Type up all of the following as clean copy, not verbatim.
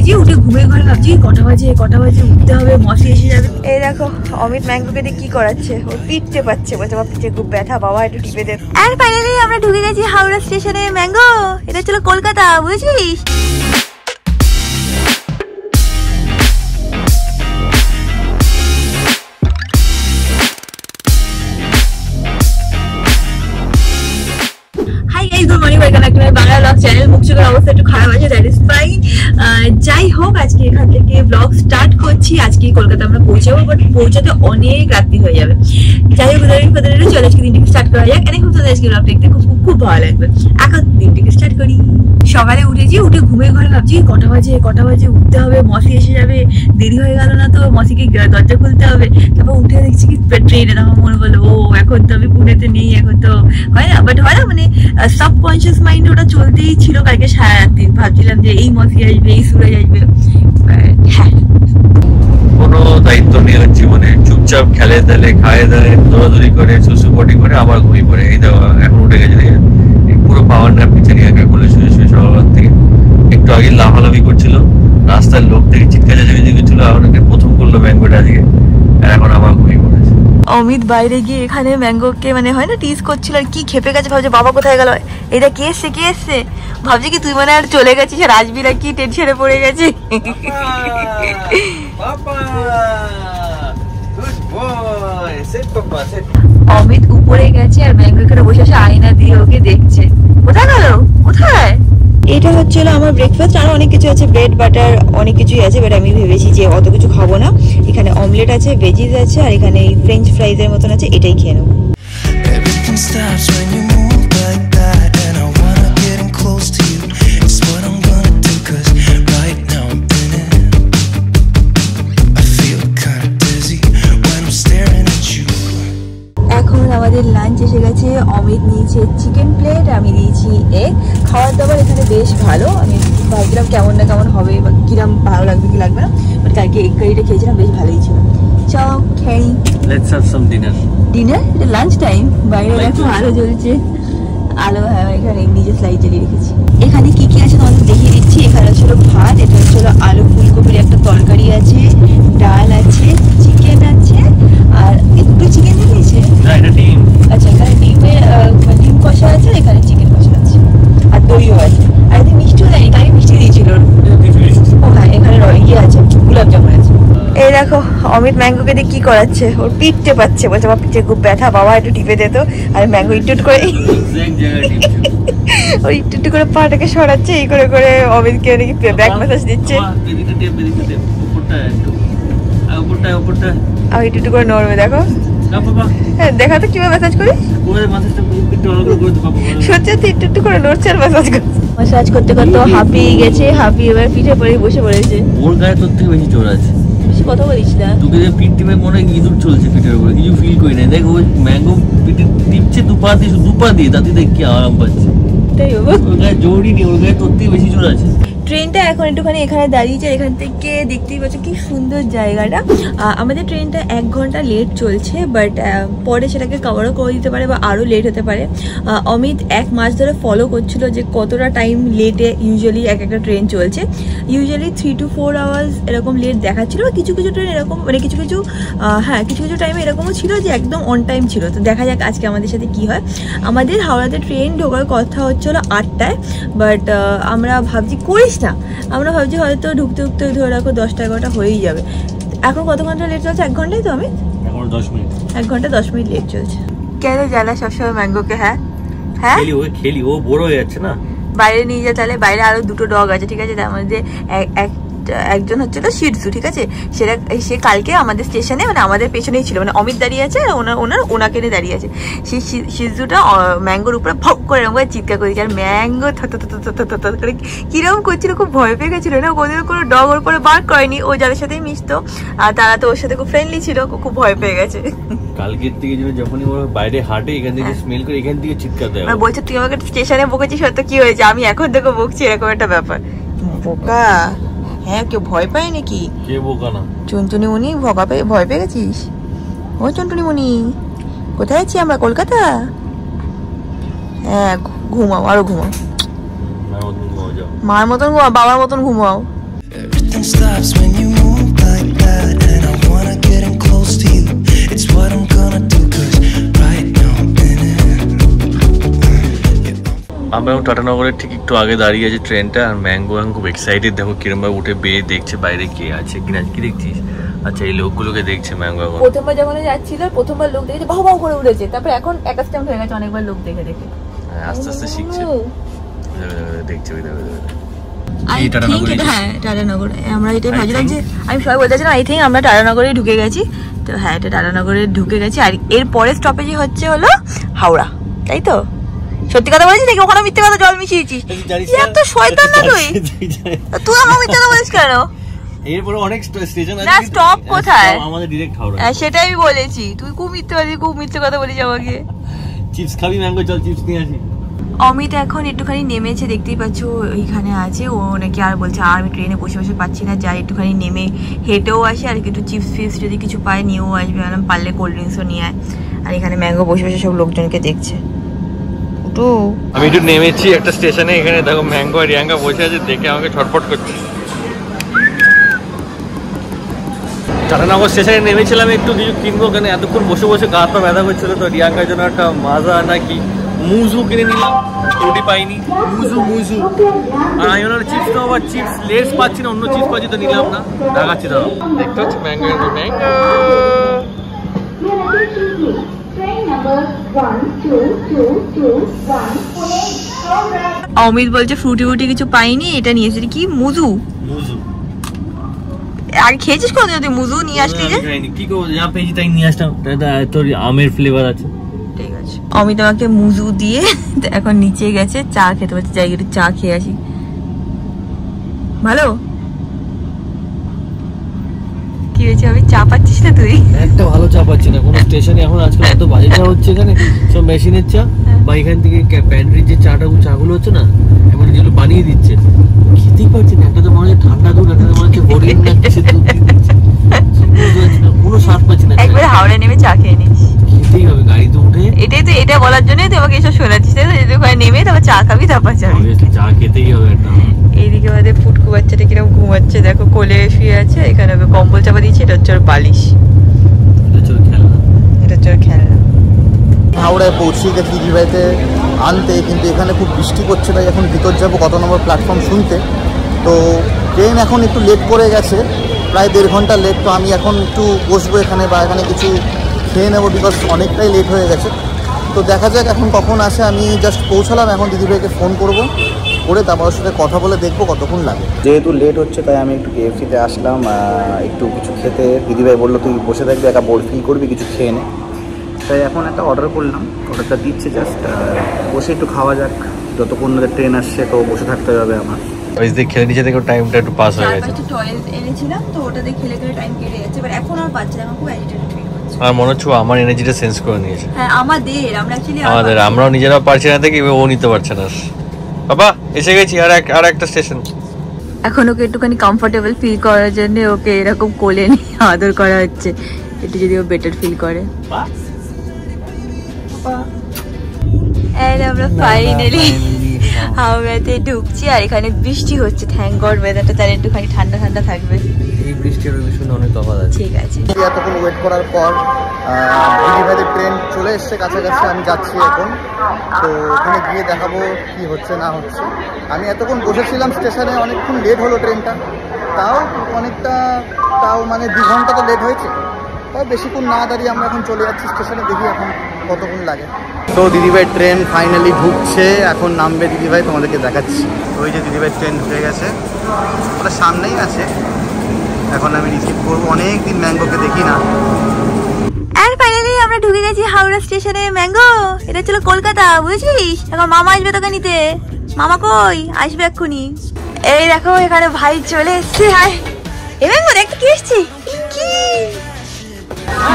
উঠেছি, উঠে ঘুমিয়ে ঘরে ভাবছি কটা বাজে উঠতে হবে, মশি এসে যাবে। এই দেখো অমিত ম্যাঙ্গোকে দিয়ে কি করাচ্ছে, ও পিঠতে পাচ্ছে, বলছে আমার পিঠে খুব ব্যথা, বাবা একটু টিপে দে। আর ফাইনালি আমরা ঢুকে গেছি হাওড়া স্টেশনে। ম্যাঙ্গো এটা ছিল কলকাতা, বুঝছিস? Bangla blog channel. মুখ চোখের অবস্থা একটু খারাপ আছে, দ্যাট ইজ ফাইন। যাই হোক, আজকে এখান থেকে ব্লগ স্টার্ট করছি। আজকে কলকাতা আমরা পৌঁছাবো, বাট পৌঁছাতে অনেক রাত্রি হয়ে যাবে। যাই হোক, চলে আজকে দিনটিকে স্টার্ট করা যাক। এনে খুব আজকে ব্লগটা দেখতে খুব খুব ভালো লাগবে। এখন দিনটিকে স্টার্ট করি। সকালে উঠেছি, উঠে ঘুমিয়ে ঘরে ভাবছি কটা বাজে উঠতে হবে, মশি এসে যাবে, দেরি হয়ে গেল না তো, মশিকে দরজা খুলতে হবে। তারপর উঠে দেখছি কি ট্রেনে, তখন মনে বললো ও এখন তো আমি পুনেতে নেই, এখন তো হয় না। বাট হয় না, মানে সাবকনসিয়াস মাইন্ড ওটা চলতেই ছিল কালকে সারা রাত্রি। ভাবছিলাম যে এই মশি আসবে, এই সুরজ আসবে। হ্যাঁ, কোনো দায়িত্ব নেই ওর জীবনে, চুপচাপ খেলে দেলে খায় দেয়, দৌড়াদৌড়ি করে, শুশু পটি করে আবার ঘুমিয়ে পড়ে। এই দেখো এখন উঠে গেছে, পুরো পাওয়ার ন্যাপ নিচে নিয়ে একা কোলে শুয়ে সকাল থেকে। একটু আগে লাফালাফি করছিল, রাস্তার লোক থেকে চিৎকার চেঁচামেচি করছিল, আমাকে প্রথম করলো ম্যাঙ্গোটা আজকে, আর এখন আবার ঘুমিয়ে পড়েছে। অমিত বাইরে গিয়ে এখানে ম্যাঙ্গোকে মানে হয় না টিজ করছিল, আর কি খেপে গেছে, ভাবছে বাবা কোথায় গেল, এটা কে এসছে, ভাবছি কি তুই মানে আর চলে গেছিস, আর আসবি না, কি টেনশনে পড়ে গেছে। অমিত উপরে গেছে আর ম্যাঙ্গো এখানে বসে বসে আয়না দিয়ে ওকে দেখছে। কোথায় গেল, কোথায়? এটা হচ্ছিল আমার ব্রেকফাস্ট। আরো অনেক কিছু আছে, ব্রেড বাটার অনেক কিছুই আছে, বাট আমি ভেবেছি যে অত কিছু খাবো না। এখানে অমলেট আছে, ভেজিস আছে, আর এখানে ফ্রেঞ্চ ফ্রাইজ এর মতন আছে, এটাই খেয়ে নেবো। আমাদের লাঞ্চ এসে গেছে। অমিত নিয়েছে চিকেন প্লেট, আমি দিয়েছি এগ। খাওয়ার দাবার এখানে বেশ ভালো। আমি ভাবছিলাম কেমন না কেমন হবে বা কিরম ভালো লাগবে কি লাগবে না, বাট কালকে এগ কারিটা খেয়েছিলাম, বেশ ভালোই ছিল। চলো খেয়ে লেটস হ্যাভ সাম ডিনার। এটা লাঞ্চ টাইম। বাইরে দেখো আলো জ্বলছে, আলো। হ্যাঁ, এখানে নিজে স্লাইড জ্বালিয়ে রেখেছি। এখানে কি কি আছে তোমাদের দেখিয়ে দিচ্ছি। এখানে হচ্ছিল ভাত, এটা হচ্ছিল আলু ফুলকপির একটা তরকারি আছে, ডাল আছে, চিকেন আছে, আর একটু চিকেন দিয়েছে। আচ্ছা, এখানে ডিম কষা আছে, এখানে চিকেন কষা আছে, আর দইও আছে, আর এখানে মিষ্টিও দেয়নি, তাই মিষ্টি দিয়েছিল। ও হ্যাঁ, এখানে ইয়ে আছে, গোলাপ জামুন আছে। এই দেখো অমিত ম্যাঙ্গোকে দিয়ে কি করাচ্ছে, ওর পিঠতে পাচ্ছে, বলছে আমার পিঠে খুব ব্যথা, বাবা একটু টিপে দে তো। আর ম্যাঙ্গো একটু করে ওই একটু করে পাটাকে সরাচ্ছে, এই করে করে অমিতকে নাকি ব্যাক ম্যাসাজ দিচ্ছে। আর একটু করে নড়বে, দেখো। হ্যাঁ, দেখা তো কিভাবে ম্যাসাজ করি, সত্যি একটু করে নড়ছে আর ম্যাসাজ করছে। ম্যাসাজ করতে করতে হাঁপিয়ে গেছে, হাঁপিয়ে এবার পিঠে পড়ে বসে পড়েছে। ওর গায়ে তোর থেকে বেশি জোর আছে, বেশি কথা বলিস না। তোকে যে পিঠ টিপে মনে হয় ইঁদুর চলছে পিঠের উপরে, কিছু ফিল করি না। দেখ ওই ম্যাঙ্গো পিঠে টিপছে দুপা দিয়ে, তাতে দেখ কি আরাম পাচ্ছে। তাই ওর গায়ে জোরই নেই, ওর গায়ে তোর থেকে বেশি জোর আছে। ট্রেনটা এখন একটুখানি এখানে দাঁড়িয়েছে, এখান থেকে দেখতেই পাচ্ছ কি সুন্দর জায়গাটা। আমাদের ট্রেনটা 1 ঘন্টা লেট চলছে, বাট পরে সেটাকে কভারও করে দিতে পারে বা আরও লেট হতে পারে। অমিত 1 মাস ধরে ফলো করছিল যে কতটা টাইম লেটে ইউজুয়ালি একটা ট্রেন চলছে। ইউজুয়ালি 3 to 4 আওয়ার্স এরকম লেট দেখাচ্ছিল। কিছু ট্রেন এরকম, মানে কিছু টাইমে এরকমও ছিল যে একদম অন টাইম ছিল। তো দেখা যাক আজকে আমাদের সাথে কি হয়। আমাদের হাওড়াতে ট্রেন ঢোকার কথা হচ্ছিল 8টায়, বাট আমরা ভাবছি না, আমরা ভাবছি হয়তো ঢুকতে ধরে রাখো 10টা-11টা হয়েই যাবে। এখন কত ঘন্টা লেট চলছে? 1 ঘন্টাই তো আমি, এখন 10 মিনিট, 1 ঘন্টা 10 মিনিট লেট চলছে। কেন জানা সবসময় ম্যাঙ্গোকে? হ্যাঁ খেলি ও বড় হয়ে যাচ্ছে না, বাইরে নিয়ে যা। তাহলে বাইরে আরো 2টো ডগ আছে, ঠিক আছে? তার মধ্যে একজন হচ্ছিল শিটজু, ঠিক আছে? সে কালকে আমাদের স্টেশনে, মানে আমাদের পেছনেই ছিল, মানে অমিত দাঁড়িয়ে আছে, ওনাকে নিয়ে দাঁড়িয়ে আছে। সেই শিটজুটা ম্যাঙ্গোর উপরে ভক করে এরকম করে চিৎকার করে দিচ্ছে, আর ম্যাঙ্গো করে কিরকম করছিল, খুব ভয় পেয়ে গেছিল না। ওদের কোনো ডগ ওর উপরে বার করেনি, ও যাদের সাথেই মিশতো আর তারা তো ওর সাথে খুব ফ্রেন্ডলি ছিল, খুব ভয় পেয়ে গেছে। কালকের থেকে যখনই ওরা বাইরে হাঁটে, এখান থেকে স্মেল করে এখান থেকে চিৎকার দেয়। বলছে তুই আমাকে স্টেশনে বকেছিস, হয়তো কি হয়েছে, আমি এখন থেকে বকছি, এরকম একটা ব্যাপার। বোকা? হ্যাঁ, কেউ ভয় পায় নাকি? কে বোকা না? চুনটুনি মুনি ভয় পেয়ে গেছিস? ও চুনটুনি মুনি, কোথায় আছি আমরা? কলকাতা? হ্যাঁ, ঘুমাও, আরো ঘুমাও, মার মতন ঘুমাও, বাবার মতন ঘুমাও। Everything stops when you move like that, and I wanna get in close to you. It's what I'm gonna do, 'cause right now I'm in it. আমরা টাটানগরের ঠিক একটু আগে দাঁড়িয়ে আছে ট্রেনটা, আর ম্যাঙ্গো খুব এক্সাইটেড, দেখো কিরম ভাবে উঠে বেয়ে দেখছে বাইরে কে আছে কিনা। কি দেখছিস? আচ্ছা এই লোকগুলোকে দেখছে ম্যাঙ্গো। প্রথমবার যখন যাচ্ছিল প্রথমবার লোক দেখেছে বাহু বাহু করে উঠেছে, তারপর এখন অ্যাকাস্টমড হয়ে গেছে অনেকবার লোক দেখে দেখে, আস্তে আস্তে শিখছে, দেখছে। হ্যাঁ টাটানগর, আমরা এটাই ভাবছিলাম যে আমি সবাই বলতেছিলাম আই থিঙ্ক আমরা টাটানগরে ঢুকে গেছি। তো হ্যাঁ এটা টাটানগরে ঢুকে গেছি, আর এর পরের স্টপেজই হচ্ছে হলো হাওড়া, তাই তো? সত্যি কথা বলেছিস নাকি ওখানে মিথ্যে কথা জল মিশিয়েছিস? এত শয়তান না তুই, তুই আমার মিথ্যে কথা বলিস কেন? এরপরে অনেক স্টেশন আছে না, স্টপ কোথায়? আমাদের ডাইরেক্ট হাওড়া। সেটাই আমি বলেছি, তুই খুব মিথ্যে কথা বলিস আমাকে। চিপস খাবি? ম্যাঙ্গো চল চিপস নিয়ে আসি। অমিত এখন একটুখানি নেমেছে, দেখতেই পাচ্ছ ওইখানে আছে। ও নাকি আর বলছে আর আমি ট্রেনে বসে বসে পাচ্ছি না, যাই একটুখানি নেমে হেঁটেও আসে, আর একটু চিপস ফিপস যদি কিছু পায় নিয়েও আসবে। পারলে কোল্ড ড্রিঙ্কসও নিয়ে আয়। আর এখানে ম্যাঙ্গো বসে বসে সব লোকজনকে দেখছে। আমি একটু নেমেছি একটা স্টেশনে, এখানে দেখো ম্যাঙ্গো আর রিয়াঙ্কা বসে আছে, দেখে আমাকে ছটফট করছে। টাটানগর স্টেশনে নেমেছিলাম একটু কিছু কিনবো, কেন এতক্ষণ বসে বসে গা পা ব্যথা করছিল। তো রিয়াঙ্কার জন্য একটা মাজা নাকি মুজু কিনে নিলাম, রুটি পাইনি, মুজু। আর আমি ওনার চিপস তো আবার চিপস লেস পাচ্ছি না, অন্য চিপস পাচ্ছি তো নিলাম না, দেখাচ্ছি দাও। দেখতে হচ্ছে ম্যাঙ্গো ম্যাঙ্গো। অমিত বলছে ফ্রুটি কিছু পাইনি, এটা নিয়ে এসেছি কি মুজু। আর খেয়েছিস কোনদিন তুই মুজু নিয়ে আসলি যে? কি করবো, যা পেয়েছি তাই নিয়ে আসলাম, তোর আমের ফ্লেভার আছে। ঠিক আছে, অমিত আমাকে মুজু দিয়ে এখন নিচে গেছে চা খেতে, পারছি যাই একটু চা খেয়ে আসি। ভালো কি হয়েছে? আমি চা পাচ্ছিস না তুই? একটা ভালো চা পাচ্ছি না কোনো স্টেশনে এখন, আজকাল এত বাজে চা হচ্ছে এখানে, সব মেশিনের চা বা এখান থেকে প্যান্ট্রির যে চাগুলো হচ্ছে না, এমন যেগুলো বানিয়ে দিচ্ছে, খেতেই পারছি না। একটা তো মনে হচ্ছে ঠান্ডা দুধ, একটা তো মনে হচ্ছে হরিণ না কিসের দুধ, কোনো স্বাদ পাচ্ছি না। একবার হাওড়া নেমে চা খেয়ে নিস, খেতেই হবে গাড়িতে উঠে। এটাই তো, এটা বলার জন্যই তো আমাকে এসব শোনাচ্ছিস, তাই তো? ওখানে নেমে তারপর চা খাবি, তারপর যাবি। চা খেতেই হবে একটা। এইদিকে আমাদের ফুটকু বাচ্চাটা কিরকম ঘুমাচ্ছে দেখো, কোলে শুয়ে আছে। এখানে কম্বল চাপা দিয়েছে, এটা হচ্ছে ওর বালিশ, এটা হচ্ছে ওর খেলনা। হাওড়ায় পৌঁছে গেছি দিদিভাইতে আনতে, কিন্তু এখানে খুব বৃষ্টি করছে, তাই এখন ভিতর যাবো কত নম্বর প্ল্যাটফর্ম শুনতে। তো ট্রেন এখন একটু লেট করে গেছে, প্রায় 1.5 ঘন্টা লেট। তো আমি এখন একটু বসবো এখানে, বা এখানে কিছু খেয়ে নেবো, বিকজ অনেকটাই লেট হয়ে গেছে। তো দেখা যাক এখন কখন আসে। আমি জাস্ট পৌঁছালাম, এখন দিদিভাইকে ফোন করবো, করে তারপর সাথে কথা বলে দেখবো কতক্ষণ লাগে। যেহেতু লেট হচ্ছে তাই আমি একটু KFC-তে আসলাম একটু কিছু খেতে। দিদিভাই বললো তুই বসে থাকবি, একা বোর ফিল করবি, কিছু খেয়ে নে। তাই এখন একটা অর্ডার করলাম, অর্ডারটা দিচ্ছে, জাস্ট বসে একটু খাওয়া যাক, যতক্ষণ ট্রেন আসছে তো বসে থাকতে হবে আমার। খেলে নিচে থেকে টাইমটা একটু পাস হয়ে গেছে। টয়েল এনেছিলাম তো ওটাতে খেলে টাইম কেটে যাচ্ছে, বাট এখন আর বাচ্চা আমার খুব অ্যাজিটেটেড ফিল হচ্ছে। আর মনে হচ্ছে আমার এনার্জিটা সেন্স করে নিয়েছে। হ্যাঁ আমাদের আমরাও নিজেরাও পারছি না থেকে ও নিতে পারছে না। বাবা এসে গেছি আর একটা স্টেশন। এখন ওকে একটুখানি কমফোর্টেবল ফিল করার জন্য ওকে এরকম কোলে নিয়ে আদর করা হচ্ছে, একটু যদি ও বেটার ফিল করে। আমরা ফাইনালি হাওড়াতে ঢুকছি, আর এখানে বৃষ্টি হচ্ছে। থ্যাংক গড ওয়েদারটা তার একটুখানি ঠান্ডা ঠান্ডা থাকবে। এই বৃষ্টির শুনে অনেক তফাৎ আছে। ঠিক আছে, এতক্ষণ ওয়েট করার পর দিদিভাইদের ট্রেন চলে এসছে কাছাকাছি। আমি যাচ্ছি এখন, তো ওখানে গিয়ে দেখাবো কি হচ্ছে না হচ্ছে। আমি এতক্ষণ বসেছিলাম স্টেশনে, অনেকক্ষণ লেট হলো ট্রেনটা, তাও মানে 2 ঘন্টা তো লেট হয়েছে। তাও বেশিক্ষণ না দাঁড়িয়ে আমরা এখন চলে যাচ্ছি স্টেশনে, দেখি এখন কতক্ষণ লাগে। তো দিদিভাই ট্রেন ফাইনালি ঢুকছে, এখন নামবে দিদিভাই, তোমাদেরকে দেখাচ্ছি। ওই যে দিদিভাই ট্রেন ঢুকে গেছে, ওটা সামনেই আছে। এখন আমি রিসিভ করবো, অনেকদিন ম্যাঙ্গোকে দেখি না। আর ফাইনালি আমরা ঢুকে গেছি হাওড়া স্টেশনে। ম্যাঙ্গো, এটা ছিল কলকাতা, বুঝছিস? এখন মামা আসবে তোকে নিতে। মামা কই? আসবে এক্ষুনি। এই দেখো এখানে ভাই চলে এসছে। হায় এ ম্যাঙ্গো, দেখতে কি এসছি, কি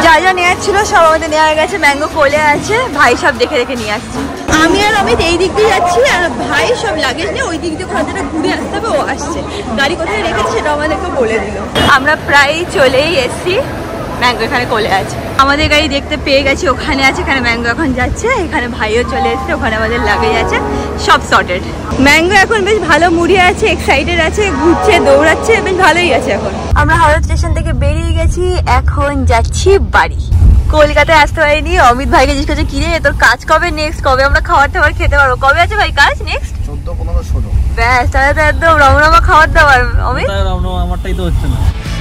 যা যা নেওয়ার ছিল সব আমাদের নেওয়া গেছে। ম্যাঙ্গো কোলে আছে, ভাই সব দেখে দেখে নিয়ে আসছে। আমি আর অমিত এই দিক দিয়ে যাচ্ছি, আর ভাই সব লাগেজ নিয়ে ওই দিক দিয়ে ঘন্টাটা ঘুরে আসতে হবে। ও আসছে, গাড়ি কোথায় রেখেছে সেটা আমাদেরকে বলে দিল। আমরা প্রায় চলেই এসছি, ম্যাঙ্গো এখানে কোলে আছে। আমাদের গাড়ি দেখতে পেয়ে গেছি, ওখানে আছে, এখানে ম্যাঙ্গো এখন যাচ্ছে, এখানে ভাইও চলে এসছে, ওখানে আমাদের লাগেজ আছে, সব সর্টেড। ম্যাঙ্গো এখন বেশ ভালো মুড়ে আছে, এক্সাইটেড আছে, ঘুরছে, দৌড়াচ্ছে, বেশ ভালোই আছে এখন। আমরা হাওড়া স্টেশন থেকে বেরিয়ে গেছি, এখন যাচ্ছি বাড়ি। কলকাতায় আসতে পারিনি, অমিত ভাইকে জিজ্ঞেস করছে কিরে তোর কাজ কবে, নেক্সট কবে আমরা খাবার টাবার খেতে পারবো, কবে আছে ভাই কাজ নেক্সট? 14-15-16। ব্যাস, তাহলে তো একদম রমরমা খাবার দাবার। অমিত আমারটাই তো হচ্ছে না।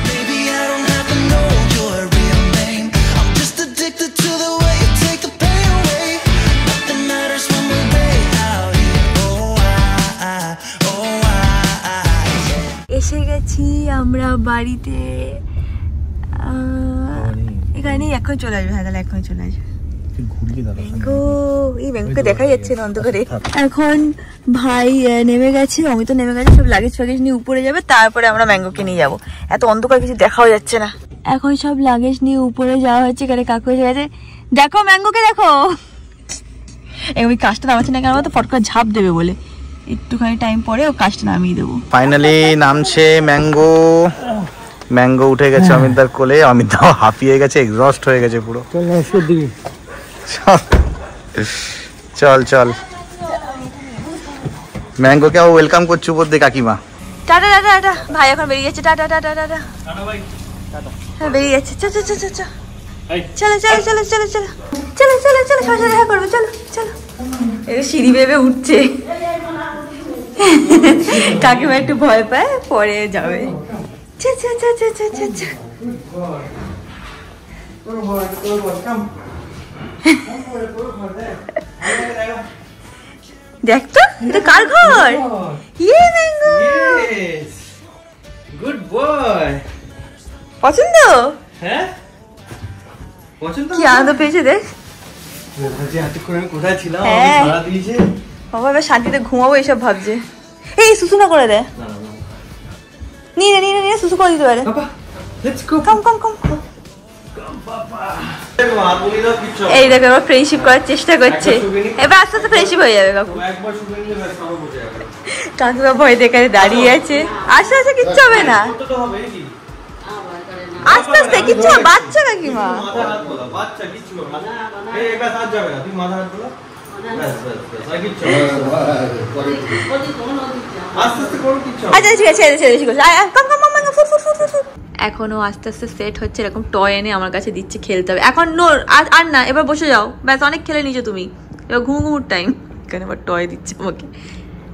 Baby, I don't have to know your real name. I'm just addicted to the way you take the pain away. Nothing matters when we're out here. এসে গেছি আমরা বাড়িতে। এখানে এখন চলে আসবে, হ্যাঁ তাহলে এখন চলে আসবে। এই ব্যাংককে দেখা যাচ্ছে না অন্ধকারে। এখন ভাই নেমে গেছে, অমিত নেমে গেছে, সব লাগেজ ফাগেজ নিয়ে উপরে যাবে, তারপরে আমরা ম্যাঙ্গোকে নিয়ে যাবো। এত অন্ধকার কিছু দেখাও যাচ্ছে না। এখন সব লাগেজ নিয়ে উপরে যাওয়া হচ্ছে, এখানে কাকু এসে গেছে, দেখো ম্যাঙ্গোকে দেখো। ওই কাজটা নামাচ্ছে না কেন তো, ফট করে ঝাঁপ দেবে বলে, একটুখানি টাইম পরে ও কাজটা নামিয়ে দেবো। ফাইনালি নামছে ম্যাঙ্গো। ম্যাঙ্গো উঠে গেছে অমিতদার কোলে, অমিতদাও হাঁপিয়ে গেছে, এক্সস্ট হয়ে গেছে পুরো। চল চল ম্যাঙ্গোকে ওয়েলকাম করছি উপর দিয়ে কাকিমা। টাটা টাটা টাটা, ভাই এখন বেরিয়ে যাচ্ছে, টাটা টাটা টাটা, হ্যাঁ বেরিয়ে যাচ্ছে। চল চল চল চল চলো চলো চলো চলো চলো চলো চলো চলো, সবার সাথে দেখা করবো, চলো চলো। এই সিঁড়ি বেবে উঠছে, কাকিমা একটু ভয় পায়, পরে যাবে। চল চল চল চল চল চল চল। দেখ তো এটা কার ঘর? ইয়ে ম্যাঙ্গো, গুড বয়। পছন্দ? হ্যাঁ পছন্দ। কি আনন্দ পেয়েছে দেখ। কোথায় ছিলাম? হ্যাঁ। সারা দিয়েছে বাবা, এবার শান্তিতে ঘুমাবো এইসব ভাবছে। এই সুসু না করে দে, নিয়ে নে নিয়ে নে, সুসু করে দিতে পারে। কম কম কম। এই দেখো এবার ফ্রেন্ডশিপ করার চেষ্টা করছে, এবার আস্তে আস্তে ফ্রেন্ডশিপ হয়ে যাবে। কাকু কাকিমা ভয় দেখে দাঁড়িয়ে আছে, আস্তে আস্তে কিচ্ছু হবে না, আস্তে আস্তে কিচ্ছু হবে, বাচ্চা কাকিমা। আচ্ছা ঠিক আছে, এখনো আস্তে আস্তে সেট হচ্ছে, এরকম টয় এনে আমার কাছে দিচ্ছে, খেলতে হবে এখন। নো আর না, এবার বসে যাও, ব্যাস অনেক খেলে নিয়েছো তুমি, এবার ঘুমুর টাইম। এখানে আবার টয় দিচ্ছে আমাকে,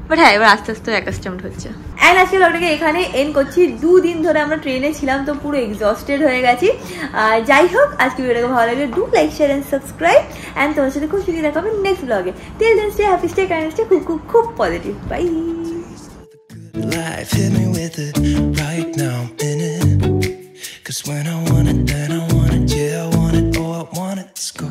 বাট হ্যাঁ এবার আস্তে আস্তে অ্যাকাস্টমড হচ্ছে। অ্যান্ড আজকে ব্লগটাকে এখানে এন্ড করছি। 2 দিন ধরে আমরা ট্রেনে ছিলাম, তো পুরো এক্সস্টেড হয়ে গেছি। যাই হোক, আজকে ভিডিওটাকে ভালো লাগলে do like share and subscribe, and তোমার সাথে খুব শীঘ্রই দেখা হবে নেক্সট ব্লগে। Till then stay happy, stay kind, stay খুব খুব খুব positive. Bye. Life hit me with it right now, minute. 'Cause when I want it, then I want it. Yeah, I want it, oh I want it. Let's go.